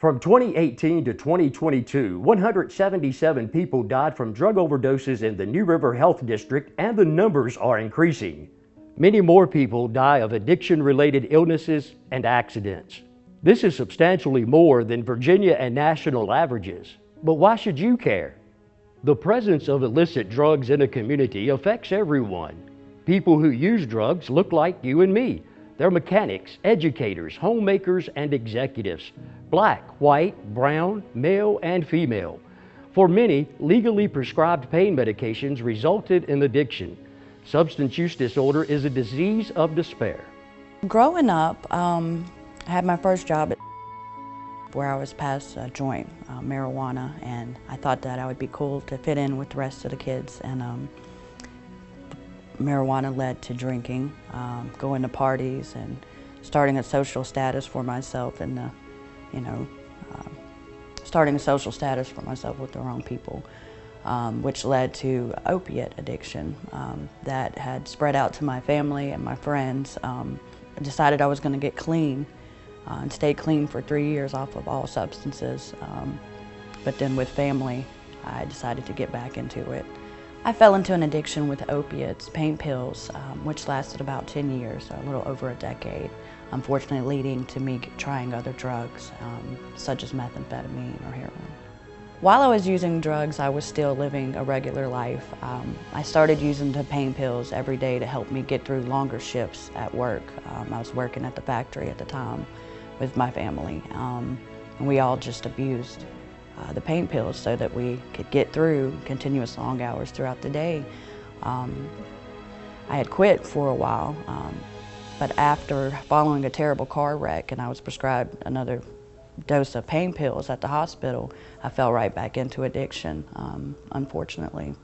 From 2018 to 2022, 177 people died from drug overdoses in the New River Health District, and the numbers are increasing. Many more people die of addiction-related illnesses and accidents. This is substantially more than Virginia and national averages. But why should you care? The presence of illicit drugs in a community affects everyone. People who use drugs look like you and me. They're mechanics, educators, homemakers, and executives. Black, white, brown, male, and female. For many, legally prescribed pain medications resulted in addiction. Substance use disorder is a disease of despair. Growing up, I had my first job where I was passed a joint, marijuana, and I thought that I would be cool to fit in with the rest of the kids. And marijuana led to drinking, going to parties, and starting a social status for myself, and starting a social status for myself with the wrong people, which led to opiate addiction that had spread out to my family and my friends. I decided I was going to get clean and stay clean for 3 years off of all substances. But then with family, I decided to get back into it. I fell into an addiction with opiates, pain pills, which lasted about 10 years, so a little over a decade, unfortunately leading to me trying other drugs, such as methamphetamine or heroin. While I was using drugs, I was still living a regular life. I started using the pain pills every day to help me get through longer shifts at work. I was working at the factory at the time with my family, and we all just abused the pain pills so that we could get through continuous long hours throughout the day. I had quit for a while, but after following a terrible car wreck and I was prescribed another dose of pain pills at the hospital, I fell right back into addiction, unfortunately.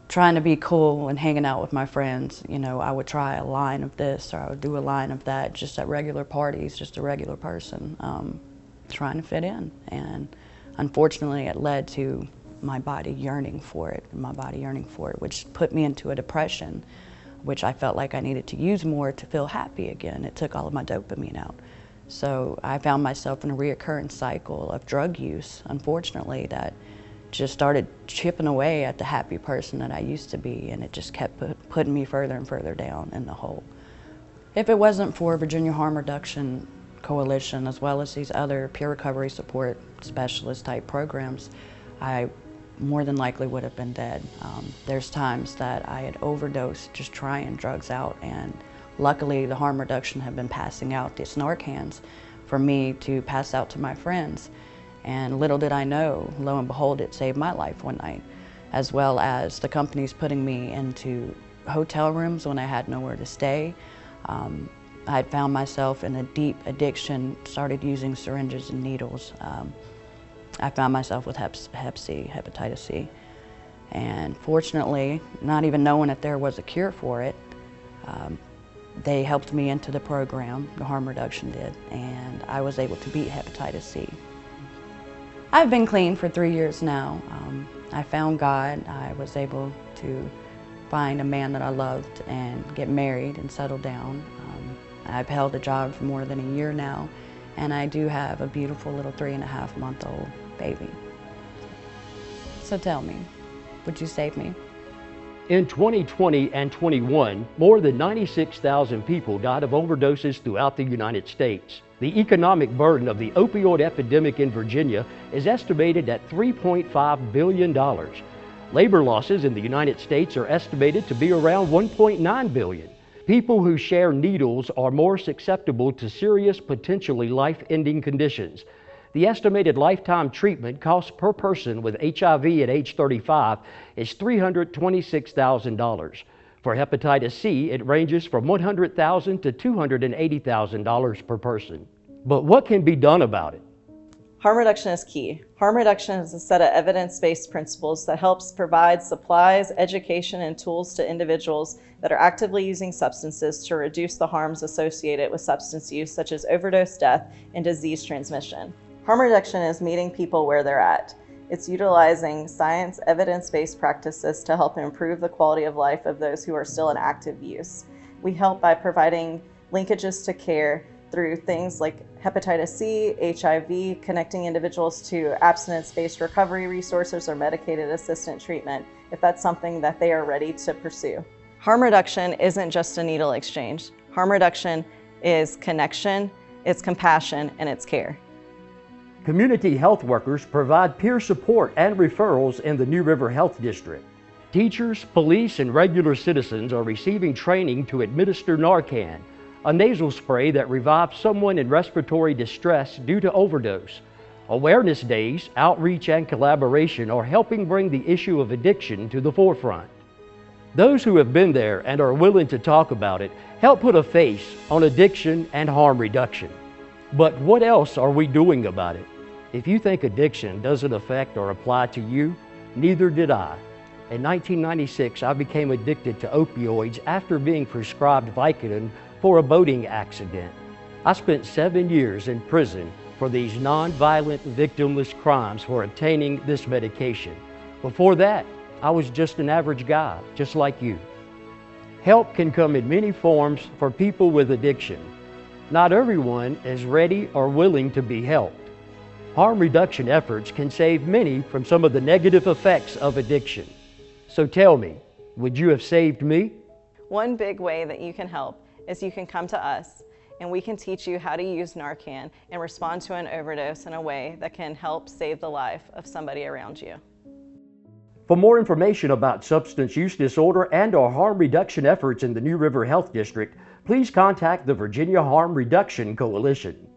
Trying to be cool and hanging out with my friends, I would try a line of this or I would do a line of that, just at regular parties, just a regular person. Trying to fit in, and unfortunately it led to my body yearning for it, which put me into a depression, which I felt like I needed to use more to feel happy again. It took all of my dopamine out. So I found myself in a reoccurring cycle of drug use, unfortunately, that just started chipping away at the happy person that I used to be, and it just kept putting me further and further down in the hole. If it wasn't for Virginia Harm Reduction Coalition, as well as these other peer recovery support specialist type programs, I more than likely would have been dead. There's times that I had overdosed just trying drugs out, and luckily the harm reduction had been passing out these Narcans for me to pass out to my friends. And little did I know, lo and behold, it saved my life one night, as well as the companies putting me into hotel rooms when I had nowhere to stay. I had found myself in a deep addiction, started using syringes and needles. I found myself with hepatitis C. And fortunately, not even knowing that there was a cure for it, they helped me into the program, the harm reduction did, and I was able to beat hepatitis C. I've been clean for 3 years now. I found God. I was able to find a man that I loved and get married and settle down. I've held a job for more than a year now, and I do have a beautiful little 3.5-month-old baby. So tell me, would you save me? In 2020 and 21, more than 96,000 people died of overdoses throughout the United States. The economic burden of the opioid epidemic in Virginia is estimated at $3.5 billion. Labor losses in the United States are estimated to be around $1.9 billion. People who share needles are more susceptible to serious, potentially life-ending conditions. The estimated lifetime treatment cost per person with HIV at age 35 is $326,000. For hepatitis C, it ranges from $100,000 to $280,000 per person. But what can be done about it? Harm reduction is key. Harm reduction is a set of evidence-based principles that helps provide supplies, education, and tools to individuals that are actively using substances to reduce the harms associated with substance use, such as overdose death and disease transmission. Harm reduction is meeting people where they're at. It's utilizing science, evidence-based practices to help improve the quality of life of those who are still in active use. We help by providing linkages to care, through things like hepatitis C, HIV, connecting individuals to abstinence-based recovery resources or medicated assisted treatment if that's something that they are ready to pursue. Harm reduction isn't just a needle exchange. Harm reduction is connection, it's compassion, and it's care. Community health workers provide peer support and referrals in the New River Health District. Teachers, police, and regular citizens are receiving training to administer Narcan, a nasal spray that revives someone in respiratory distress due to overdose. Awareness days, outreach, and collaboration are helping bring the issue of addiction to the forefront. Those who have been there and are willing to talk about it help put a face on addiction and harm reduction. But what else are we doing about it? If you think addiction doesn't affect or apply to you, neither did I. In 1996, I became addicted to opioids after being prescribed Vicodin for a boating accident. I spent 7 years in prison for these non-violent, victimless crimes for obtaining this medication. Before that, I was just an average guy, just like you. Help can come in many forms for people with addiction. Not everyone is ready or willing to be helped. Harm reduction efforts can save many from some of the negative effects of addiction. So tell me, would you have saved me? One big way that you can help is you can come to us and we can teach you how to use Narcan and respond to an overdose in a way that can help save the life of somebody around you. For more information about substance use disorder and our harm reduction efforts in the New River Health District, please contact the Virginia Harm Reduction Coalition.